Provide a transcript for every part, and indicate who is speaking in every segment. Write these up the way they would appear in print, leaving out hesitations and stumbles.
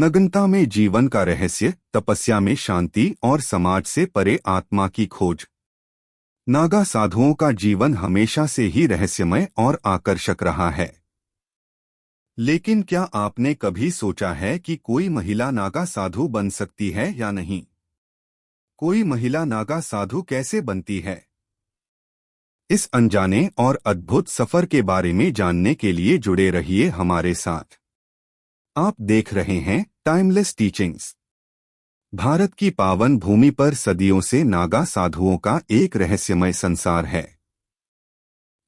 Speaker 1: नग्नता में जीवन का रहस्य, तपस्या में शांति और समाज से परे आत्मा की खोज। नागा साधुओं का जीवन हमेशा से ही रहस्यमय और आकर्षक रहा है। लेकिन क्या आपने कभी सोचा है कि कोई महिला नागा साधु बन सकती है या नहीं? कोई महिला नागा साधु कैसे बनती है? इस अनजाने और अद्भुत सफर के बारे में जानने के लिए जुड़े रहिए हमारे साथ। आप देख रहे हैं टाइमलेस टीचिंग्स। भारत की पावन भूमि पर सदियों से नागा साधुओं का एक रहस्यमय संसार है।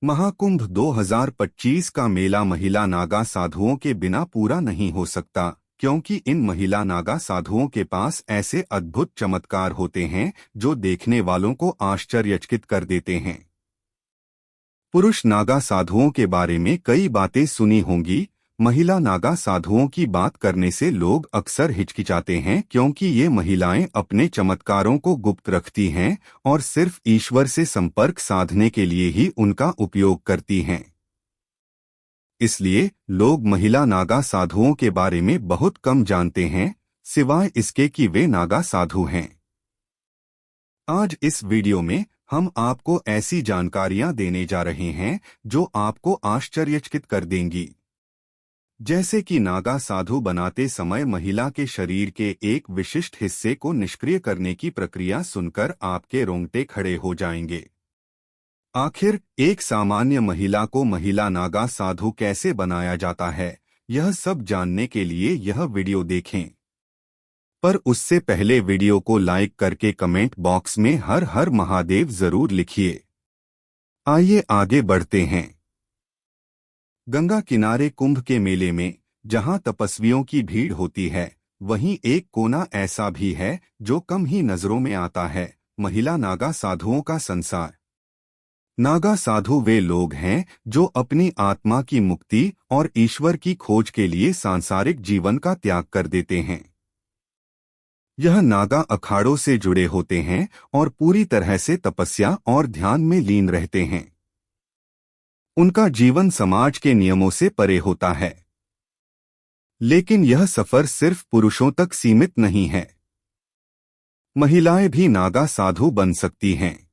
Speaker 1: महाकुंभ 2025 का मेला महिला नागा साधुओं के बिना पूरा नहीं हो सकता, क्योंकि इन महिला नागा साधुओं के पास ऐसे अद्भुत चमत्कार होते हैं जो देखने वालों को आश्चर्यचकित कर देते हैं। पुरुष नागा साधुओं के बारे में कई बातें सुनी होंगी। महिला नागा साधुओं की बात करने से लोग अक्सर हिचकिचाते हैं, क्योंकि ये महिलाएं अपने चमत्कारों को गुप्त रखती हैं और सिर्फ ईश्वर से संपर्क साधने के लिए ही उनका उपयोग करती हैं। इसलिए लोग महिला नागा साधुओं के बारे में बहुत कम जानते हैं, सिवाय इसके कि वे नागा साधु हैं। आज इस वीडियो में हम आपको ऐसी जानकारियां देने जा रहे हैं जो आपको आश्चर्यचकित कर देंगी। जैसे कि नागा साधु बनाते समय महिला के शरीर के एक विशिष्ट हिस्से को निष्क्रिय करने की प्रक्रिया सुनकर आपके रोंगटे खड़े हो जाएंगे। आखिर एक सामान्य महिला को महिला नागा साधु कैसे बनाया जाता है, यह सब जानने के लिए यह वीडियो देखें। पर उससे पहले वीडियो को लाइक करके कमेंट बॉक्स में हर हर महादेव जरूर लिखिए। आइए आगे बढ़ते हैं। गंगा किनारे कुंभ के मेले में जहां तपस्वियों की भीड़ होती है, वहीं एक कोना ऐसा भी है जो कम ही नजरों में आता है, महिला नागा साधुओं का संसार। नागा साधु वे लोग हैं जो अपनी आत्मा की मुक्ति और ईश्वर की खोज के लिए सांसारिक जीवन का त्याग कर देते हैं। यह नागा अखाड़ों से जुड़े होते हैं और पूरी तरह से तपस्या और ध्यान में लीन रहते हैं। उनका जीवन समाज के नियमों से परे होता है। लेकिन यह सफर सिर्फ पुरुषों तक सीमित नहीं है। महिलाएं भी नागा साधु बन सकती हैं।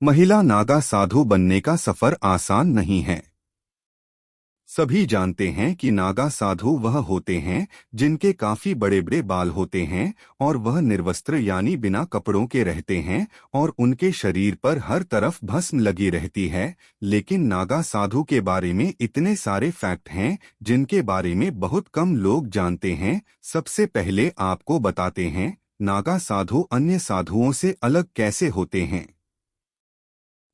Speaker 1: महिला नागा साधु बनने का सफर आसान नहीं है। सभी जानते हैं कि नागा साधु वह होते हैं जिनके काफी बड़े बड़े बाल होते हैं और वह निर्वस्त्र यानी बिना कपड़ों के रहते हैं और उनके शरीर पर हर तरफ भस्म लगी रहती है। लेकिन नागा साधु के बारे में इतने सारे फैक्ट हैं जिनके बारे में बहुत कम लोग जानते हैं। सबसे पहले आपको बताते हैं नागा साधु अन्य साधुओं से अलग कैसे होते हैं।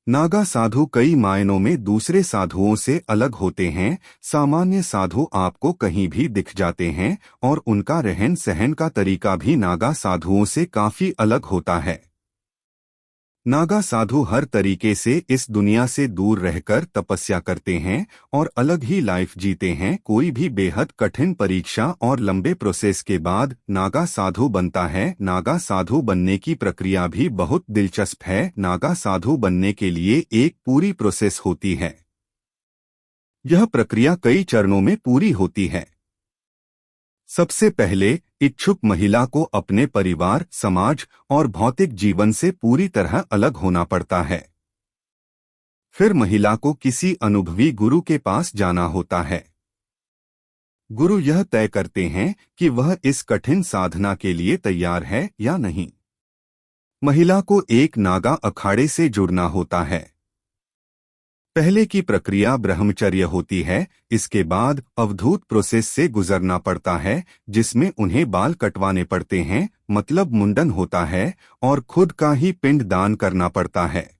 Speaker 1: नागा साधु कई मायनों में दूसरे साधुओं से अलग होते हैं। सामान्य साधु आपको कहीं भी दिख जाते हैं और उनका रहन सहन का तरीका भी नागा साधुओं से काफी अलग होता है। नागा साधु हर तरीके से इस दुनिया से दूर रहकर तपस्या करते हैं और अलग ही लाइफ जीते हैं। कोई भी बेहद कठिन परीक्षा और लंबे प्रोसेस के बाद नागा साधु बनता है। नागा साधु बनने की प्रक्रिया भी बहुत दिलचस्प है। नागा साधु बनने के लिए एक पूरी प्रोसेस होती है। यह प्रक्रिया कई चरणों में पूरी होती है। सबसे पहले इच्छुक महिला को अपने परिवार, समाज और भौतिक जीवन से पूरी तरह अलग होना पड़ता है। फिर महिला को किसी अनुभवी गुरु के पास जाना होता है। गुरु यह तय करते हैं कि वह इस कठिन साधना के लिए तैयार है या नहीं। महिला को एक नागा अखाड़े से जुड़ना होता है। पहले की प्रक्रिया ब्रह्मचर्य होती है। इसके बाद अवधूत प्रोसेस से गुजरना पड़ता है, जिसमें उन्हें बाल कटवाने पड़ते हैं, मतलब मुंडन होता है, और खुद का ही पिंड दान करना पड़ता है।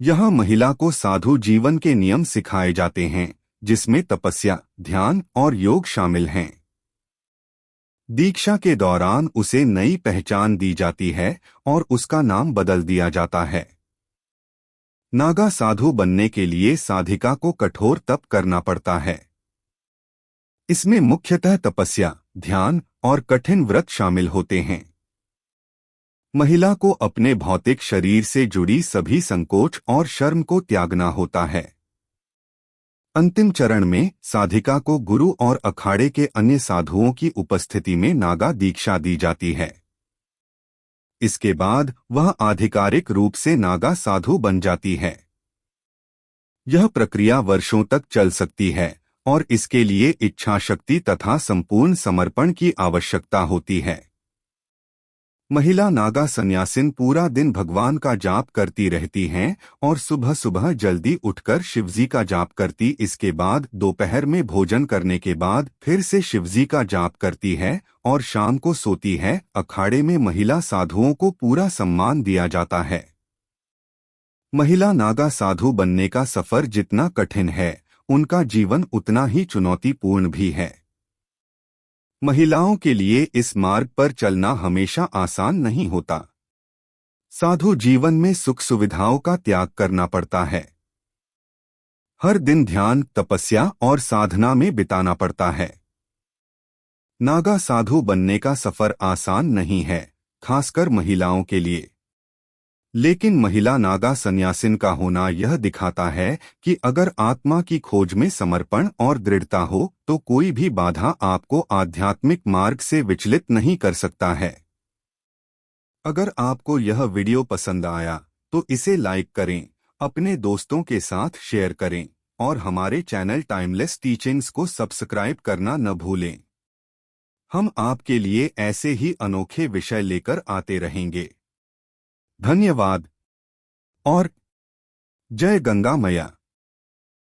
Speaker 1: यहाँ महिला को साधु जीवन के नियम सिखाए जाते हैं, जिसमें तपस्या, ध्यान और योग शामिल हैं। दीक्षा के दौरान उसे नई पहचान दी जाती है और उसका नाम बदल दिया जाता है। नागा साधु बनने के लिए साधिका को कठोर तप करना पड़ता है। इसमें मुख्यतः तपस्या, ध्यान और कठिन व्रत शामिल होते हैं। महिला को अपने भौतिक शरीर से जुड़ी सभी संकोच और शर्म को त्यागना होता है। अंतिम चरण में साधिका को गुरु और अखाड़े के अन्य साधुओं की उपस्थिति में नागा दीक्षा दी जाती है। इसके बाद वह आधिकारिक रूप से नागा साधु बन जाती है। यह प्रक्रिया वर्षों तक चल सकती है और इसके लिए इच्छा शक्ति तथा संपूर्ण समर्पण की आवश्यकता होती है। महिला नागा सन्यासिन पूरा दिन भगवान का जाप करती रहती हैं और सुबह सुबह जल्दी उठकर शिवजी का जाप करती। इसके बाद दोपहर में भोजन करने के बाद फिर से शिवजी का जाप करती है और शाम को सोती है। अखाड़े में महिला साधुओं को पूरा सम्मान दिया जाता है। महिला नागा साधु बनने का सफर जितना कठिन है, उनका जीवन उतना ही चुनौतीपूर्ण भी है। महिलाओं के लिए इस मार्ग पर चलना हमेशा आसान नहीं होता। साधु जीवन में सुख सुविधाओं का त्याग करना पड़ता है। हर दिन ध्यान, तपस्या और साधना में बिताना पड़ता है। नागा साधु बनने का सफर आसान नहीं है, खासकर महिलाओं के लिए। लेकिन महिला नागा सन्यासिन का होना यह दिखाता है कि अगर आत्मा की खोज में समर्पण और दृढ़ता हो तो कोई भी बाधा आपको आध्यात्मिक मार्ग से विचलित नहीं कर सकता है। अगर आपको यह वीडियो पसंद आया तो इसे लाइक करें, अपने दोस्तों के साथ शेयर करें और हमारे चैनल टाइमलेस टीचिंग्स को सब्सक्राइब करना न भूलें। हम आपके लिए ऐसे ही अनोखे विषय लेकर आते रहेंगे। धन्यवाद और जय गंगा मैया।